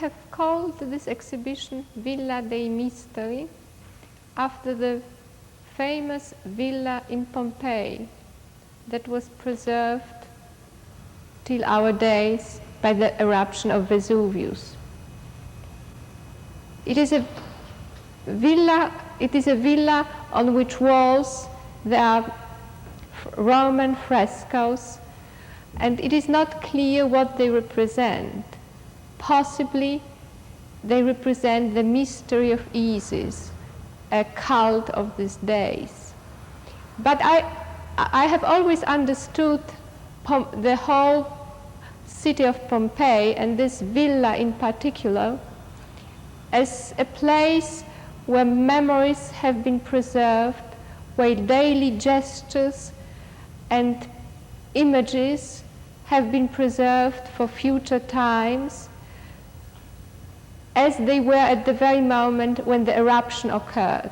have called this exhibition Villa dei Misteri after the famous villa in Pompeii that was preserved till our days by the eruption of Vesuvius. It is a villa on which walls there are Roman frescoes, and it is not clear what they represent. Possibly they represent the mystery of Isis, a cult of these days. But I have always understood the whole city of Pompeii, and this villa in particular, as a place where memories have been preserved, where daily gestures and images have been preserved for future times, as they were at the very moment when the eruption occurred.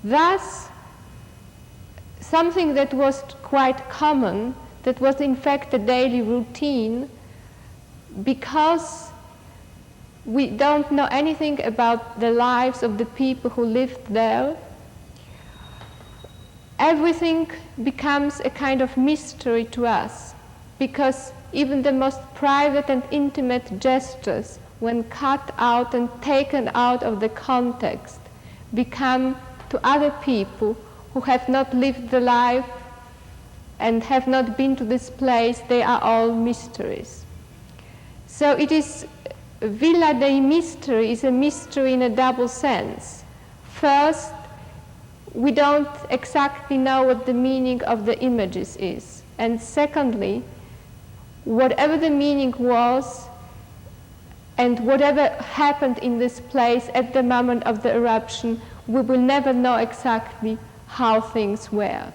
Thus, something that was quite common, that was in fact a daily routine, because we don't know anything about the lives of the people who lived there, everything becomes a kind of mystery to us, because even the most private and intimate gestures, when cut out and taken out of the context, become to other people who have not lived the life and have not been to this place, they are all mysteries. So it is Villa dei Misteri is a mystery in a double sense. First, we don't exactly know what the meaning of the images is. And secondly, whatever the meaning was, and whatever happened in this place at the moment of the eruption, we will never know exactly how things were.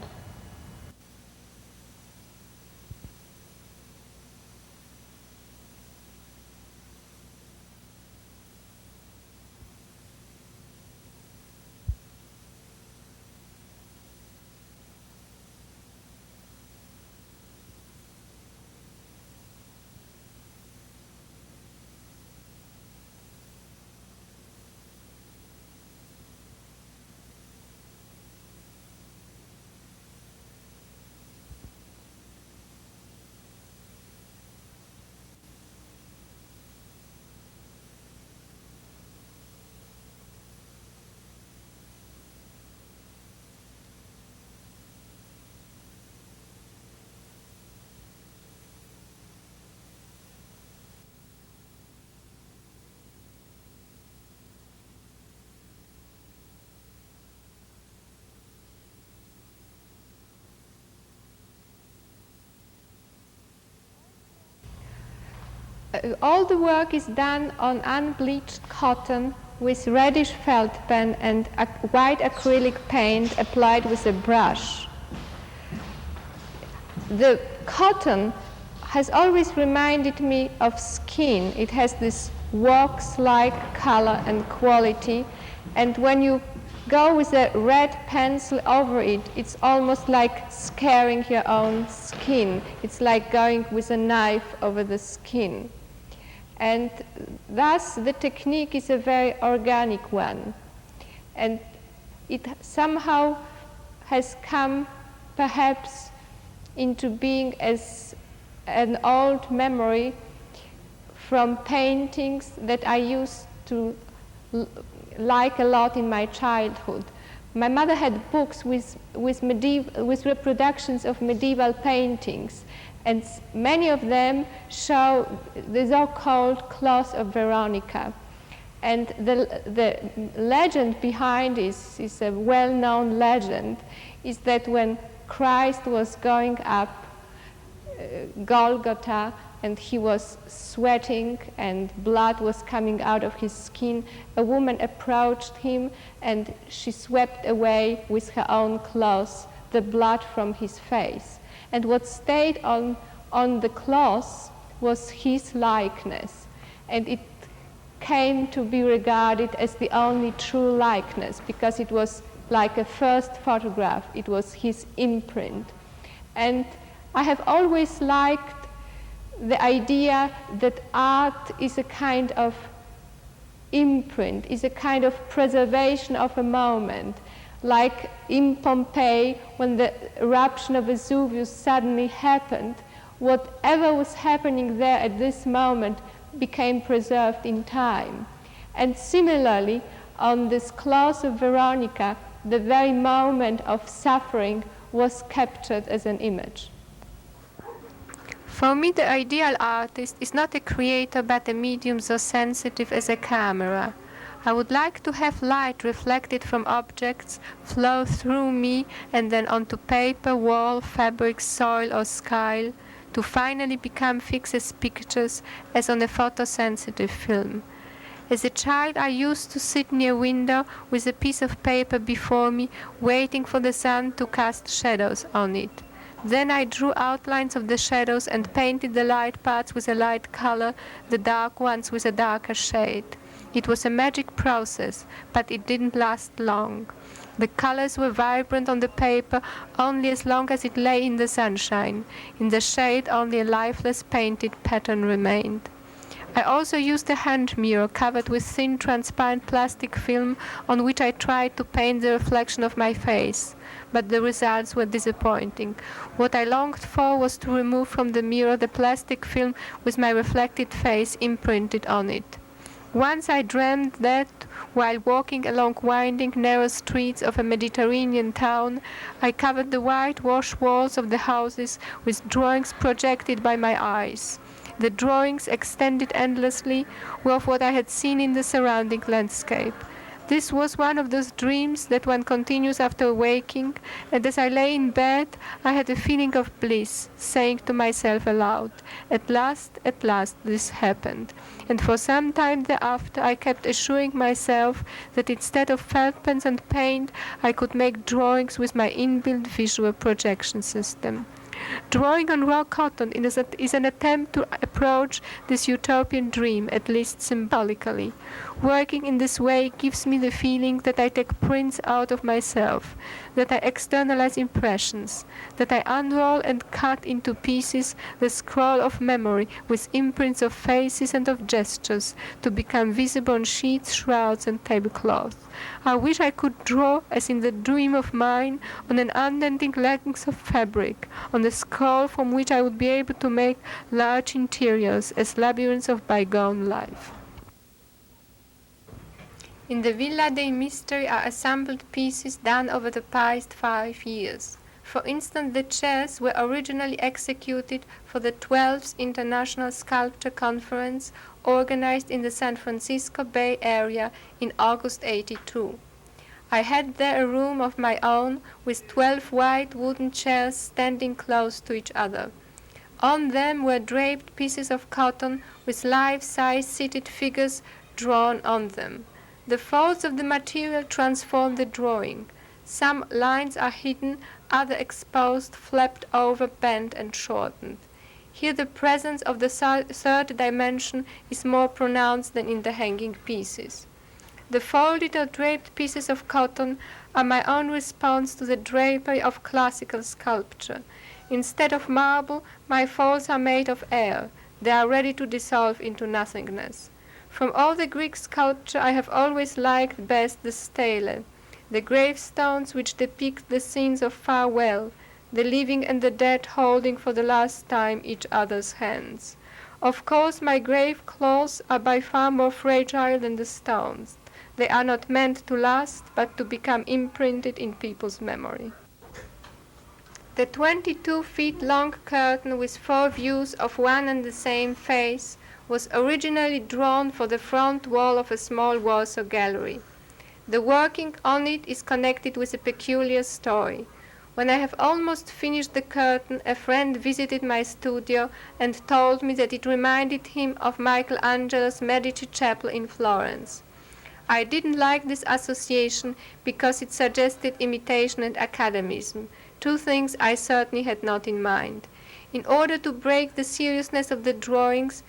All the work is done on unbleached cotton with reddish felt pen and white acrylic paint applied with a brush. The cotton has always reminded me of skin. It has this wax-like color and quality, and when you go with a red pencil over it, it's almost like scaring your own skin. It's like going with a knife over the skin. And thus the technique is a very organic one. And it somehow has come perhaps into being as an old memory from paintings that I used to like a lot in my childhood. My mother had books with reproductions of medieval paintings, and many of them show the so-called Cross of Veronica. And the legend behind this is a well-known legend, is that when Christ was going up Golgotha and he was sweating and blood was coming out of his skin, a woman approached him and she swept away with her own cloth the blood from his face. And what stayed on the cloth was his likeness. And it came to be regarded as the only true likeness, because it was like a first photograph. It was his imprint. And I have always liked the idea that art is a kind of imprint, is a kind of preservation of a moment. Like in Pompeii, when the eruption of Vesuvius suddenly happened, whatever was happening there at this moment became preserved in time. And similarly, on this cloth of Veronica, the very moment of suffering was captured as an image. For me, the ideal artist is not a creator but a medium so sensitive as a camera. I would like to have light reflected from objects flow through me and then onto paper, wall, fabric, soil or sky, to finally become fixed as pictures as on a photosensitive film. As a child, I used to sit near a window with a piece of paper before me, waiting for the sun to cast shadows on it. Then I drew outlines of the shadows and painted the light parts with a light color, the dark ones with a darker shade. It was a magic process, but it didn't last long. The colors were vibrant on the paper only as long as it lay in the sunshine. In the shade, only a lifeless painted pattern remained. I also used a hand mirror covered with thin transparent plastic film on which I tried to paint the reflection of my face, but the results were disappointing. What I longed for was to remove from the mirror the plastic film with my reflected face imprinted on it. Once I dreamed that, while walking along winding, narrow streets of a Mediterranean town, I covered the whitewashed walls of the houses with drawings projected by my eyes. The drawings, extended endlessly, were of what I had seen in the surrounding landscape. This was one of those dreams that one continues after waking, and as I lay in bed, I had a feeling of bliss, saying to myself aloud, at last, this happened. And for some time thereafter, I kept assuring myself that instead of felt pens and paint, I could make drawings with my inbuilt visual projection system. Drawing on raw cotton is an attempt to approach this utopian dream, at least symbolically. Working in this way gives me the feeling that I take prints out of myself, that I externalize impressions, that I unroll and cut into pieces the scroll of memory with imprints of faces and of gestures to become visible on sheets, shrouds, and tablecloths. I wish I could draw, as in the dream of mine, on an unending leggings of fabric, on a scroll from which I would be able to make large interiors as labyrinths of bygone life. In the Villa dei Misteri are assembled pieces done over the past 5 years. For instance, the chairs were originally executed for the 12th International Sculpture Conference organized in the San Francisco Bay Area in August '82. I had there a room of my own with 12 white wooden chairs standing close to each other. On them were draped pieces of cotton with life-size seated figures drawn on them. The folds of the material transform the drawing. Some lines are hidden, other exposed, flapped over, bent and shortened. Here the presence of the third dimension is more pronounced than in the hanging pieces. The folded or draped pieces of cotton are my own response to the drapery of classical sculpture. Instead of marble, my folds are made of air. They are ready to dissolve into nothingness. From all the Greek sculpture, I have always liked best the stele, the gravestones which depict the scenes of farewell, the living and the dead holding for the last time each other's hands. Of course, my grave cloths are by far more fragile than the stones. They are not meant to last, but to become imprinted in people's memory. The 22 feet long curtain with 4 views of one and the same face was originally drawn for the front wall of a small Warsaw gallery. The working on it is connected with a peculiar story. When I have almost finished the curtain, a friend visited my studio and told me that it reminded him of Michelangelo's Medici Chapel in Florence. I didn't like this association because it suggested imitation and academism, 2 things I certainly had not in mind. In order to break the seriousness of the drawings,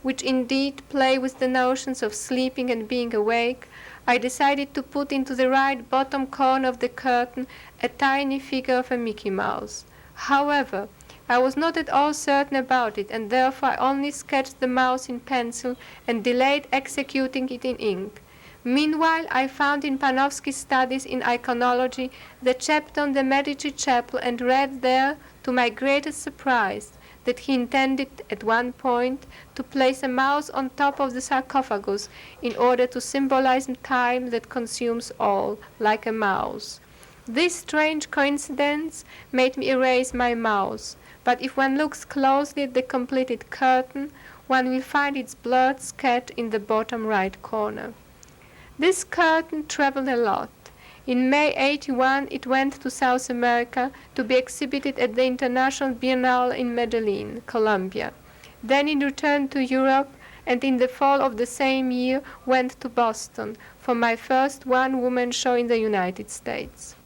which indeed play with the notions of sleeping and being awake, I decided to put into the right bottom corner of the curtain a tiny figure of a Mickey Mouse. However, I was not at all certain about it, and therefore I only sketched the mouse in pencil and delayed executing it in ink. Meanwhile, I found in Panofsky's studies in iconology the chapter on the Medici chapel and read there, to my greatest surprise, that he intended at one point to place a mouse on top of the sarcophagus in order to symbolize time that consumes all, like a mouse. This strange coincidence made me erase my mouse, but if one looks closely at the completed curtain, one will find its blurred sketch in the bottom right corner. This curtain traveled a lot. In May 81, it went to South America to be exhibited at the International Biennale in Medellin, Colombia. Then it returned to Europe, and in the fall of the same year went to Boston for my first one-woman show in the United States.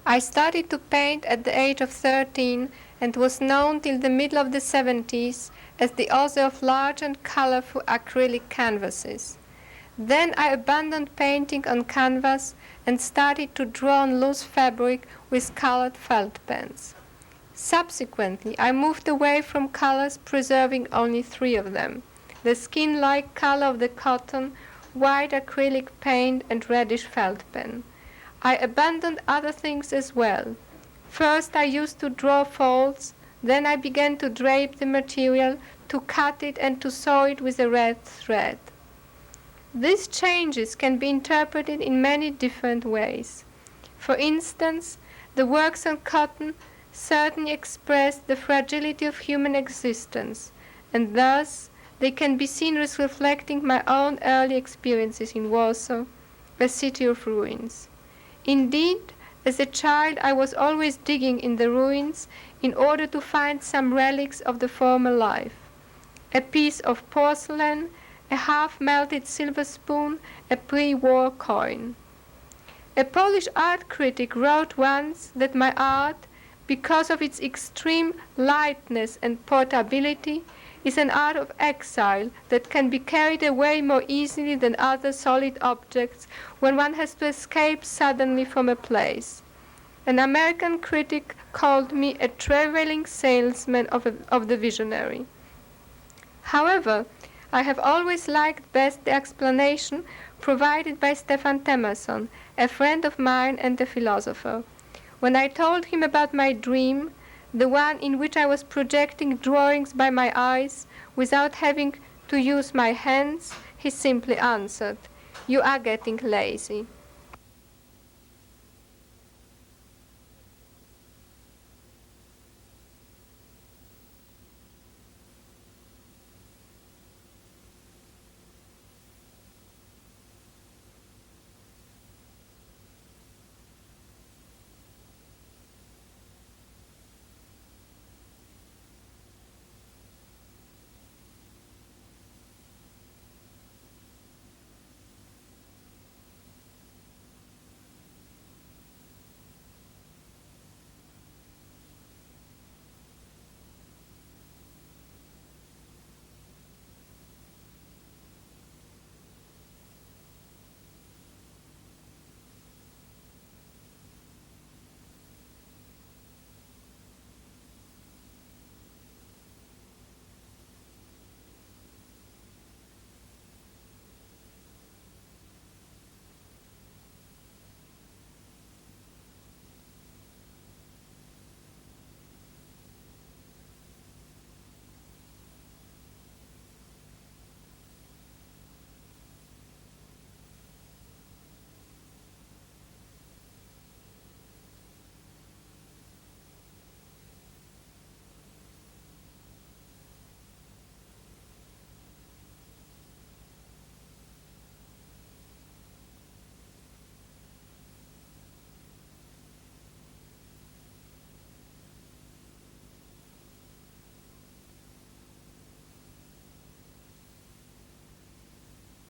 I started to paint at the age of 13 and was known till the middle of the 70s as the author of large and colorful acrylic canvases. Then I abandoned painting on canvas and started to draw on loose fabric with colored felt pens. Subsequently, I moved away from colors, preserving only 3 of them: the skin-like color of the coton, white acrylic paint, and reddish felt pen. I abandoned other things as well. First I used to draw folds, then I began to drape the material, to cut it and to sew it with a red thread. These changes can be interpreted in many different ways. For instance, the works on cotton certainly express the fragility of human existence, and thus they can be seen as reflecting my own early experiences in Warsaw, a city of ruins. Indeed, as a child I was always digging in the ruins in order to find some relics of the former life: a piece of porcelain, a half-melted silver spoon, a pre-war coin. A Polish art critic wrote once that my art, because of its extreme lightness and portability, is an art of exile that can be carried away more easily than other solid objects when one has to escape suddenly from a place. An American critic called me a traveling salesman of the visionary. However, I have always liked best the explanation provided by Stefan Temerson, a friend of mine and a philosopher. When I told him about my dream, the one in which I was projecting drawings by my eyes without having to use my hands, he simply answered, "You are getting lazy."